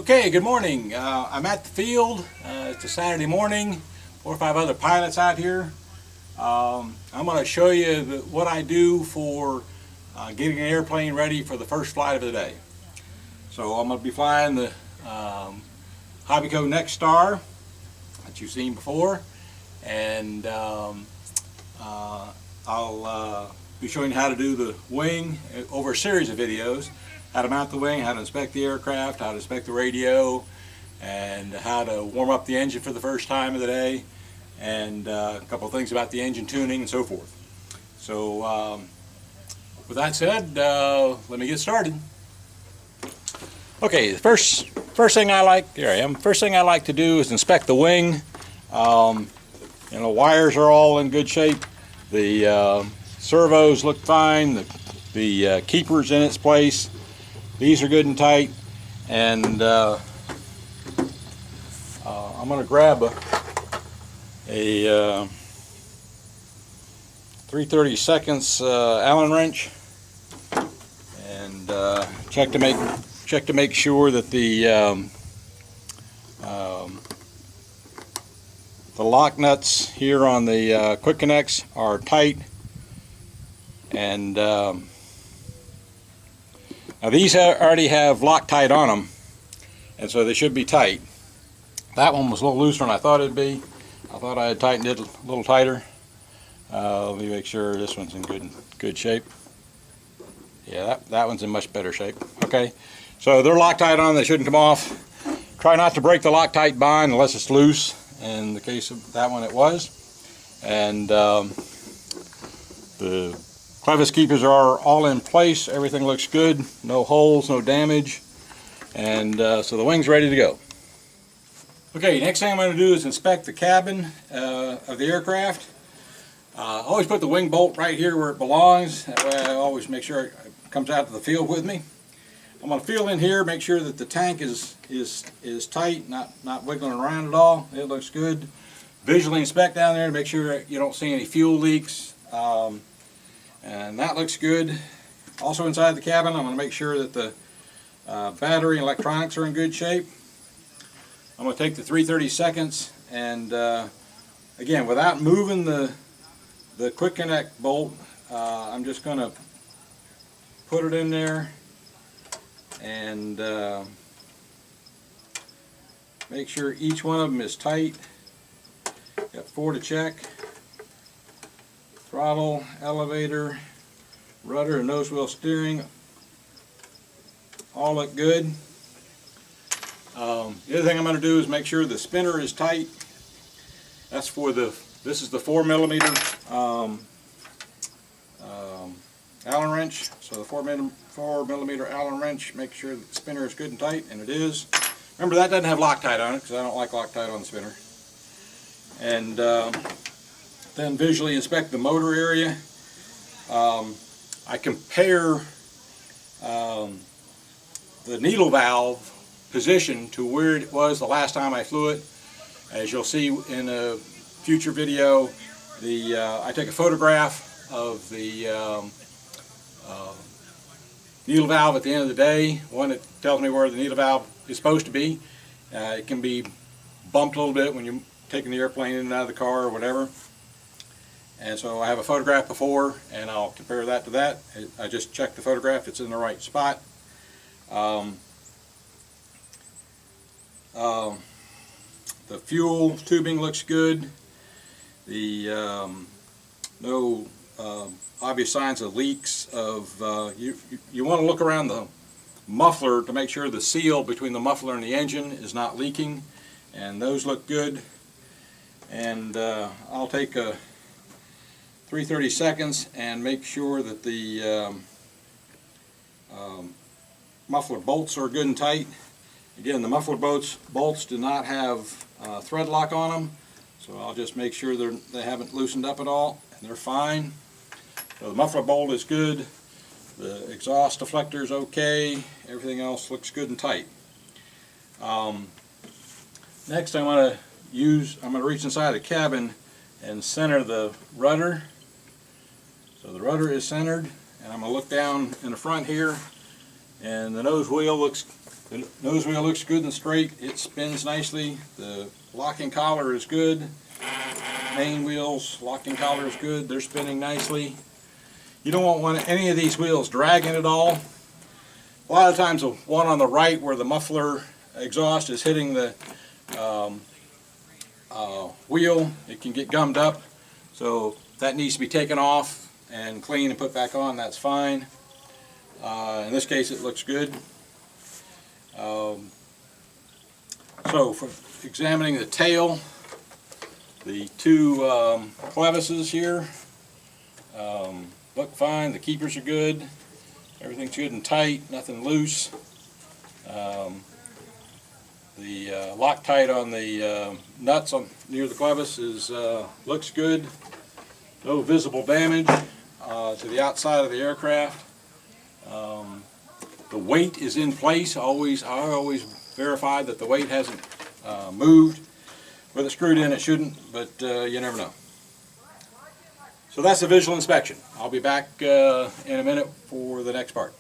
Okay, good morning. I'm at the field. It's a Saturday morning. 4 or 5 other pilots out here. I'm going to show you what I do for getting an airplane ready for the first flight of the day. So I'm going to be flying the Hobbico NexStar that you've seen before, and I'll be showing you how to do the wing over a series of videos. How to mount the wing, how to inspect the aircraft, how to inspect the radio, and how to warm up the engine for the first time of the day, and a couple of things about the engine tuning and so forth. So with that said, let me get started. Okay, the first thing I like, here I am. First thing I like to do is inspect the wing. Wires are all in good shape. The servos look fine. The keeper's in its place. These are good and tight, and I'm going to grab a 3/32 Allen wrench and check to make sure that the lock nuts here on the quick connects are tight, and now these already have Loctite on them, and so they should be tight. That one was a little looser than I thought it'd be. I thought I had tightened it a little tighter. Let me make sure this one's in good shape. Yeah, that one's in much better shape. Okay, so they're Loctite on. They shouldn't come off. Try not to break the Loctite bind unless it's loose. In the case of that one, it was. And the clevis keepers are all in place. Everything looks good. No holes, no damage. And so the wing's ready to go. Okay, next thing I'm going to do is inspect the cabin of the aircraft. Always put the wing bolt right here where it belongs. That way I always make sure it comes out to the field with me. I'm going to feel in here, make sure that the tank is tight, not wiggling around at all. It looks good. Visually inspect down there to make sure you don't see any fuel leaks. And that looks good. Also inside the cabin, I'm going to make sure that the battery and electronics are in good shape. I'm going to take the 3/32 and again, without moving the quick connect bolt, I'm just going to put it in there and make sure each one of them is tight. Got 4 to check. Throttle, elevator, rudder, and nose wheel steering all look good. The other thing I'm going to do is make sure the spinner is tight. That's for this is the 4mm Allen wrench. So the 4mm Allen wrench, make sure that the spinner is good and tight, and it is. Remember, that doesn't have Loctite on it because I don't like Loctite on the spinner. And then visually inspect the motor area. I compare the needle valve position to where it was the last time I flew it. As you'll see in a future video, I take a photograph of the needle valve at the end of the day. One that tells me where the needle valve is supposed to be. It can be bumped a little bit when you're taking the airplane in and out of the car or whatever. And so I have a photograph before, and I'll compare that to that. I just check the photograph, it's in the right spot. The fuel tubing looks good. No obvious signs of leaks. You want to look around the muffler to make sure the seal between the muffler and the engine is not leaking, and those look good. And I'll take a 3/32 and make sure that the muffler bolts are good and tight. Again, the muffler bolts do not have thread lock on them, so I'll just make sure they haven't loosened up at all, and they're fine. So the muffler bolt is good, the exhaust deflector is okay, everything else looks good and tight. Next I'm going to reach inside the cabin and center the rudder. So the rudder is centered, and I'm going to look down in the front here, and the nose wheel looks The nose wheel looks good and straight. It spins nicely. The locking collar is good. Main wheels, locking collar is good. They're spinning nicely. You don't want any of these wheels dragging at all. A lot of times the one on the right where the muffler exhaust is hitting the wheel, it can get gummed up. So that needs to be taken off and cleaned and put back on. That's fine. In this case it looks good. So for examining the tail, the two clevises here look fine. The keepers are good. Everything's good and tight, nothing loose. The Loctite on the nuts near the clevis looks good. No visible damage to the outside of the aircraft. The weight is in place. I always verify that the weight hasn't moved. With it screwed in, it shouldn't, but you never know. So that's the visual inspection. I'll be back in a minute for the next part.